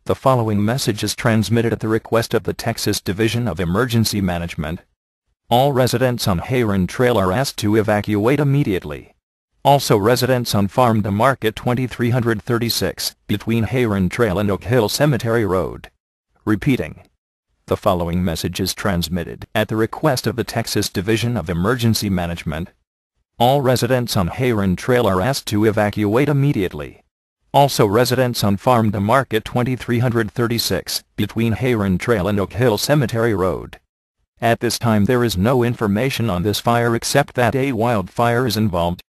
The following message is transmitted at the request of the Texas Division of Emergency Management. All residents on Heron Trail are asked to evacuate immediately. Also, residents on Farm to Market 2336, between Heron Trail and Oak Hill Cemetery Road. Repeating. The following message is transmitted at the request of the Texas Division of Emergency Management. All residents on Heron Trail are asked to evacuate immediately. Also, residents on Farm to Market 2336, between Heron Trail and Oak Hill Cemetery Road. At this time there is no information on this fire except that a wildfire is involved.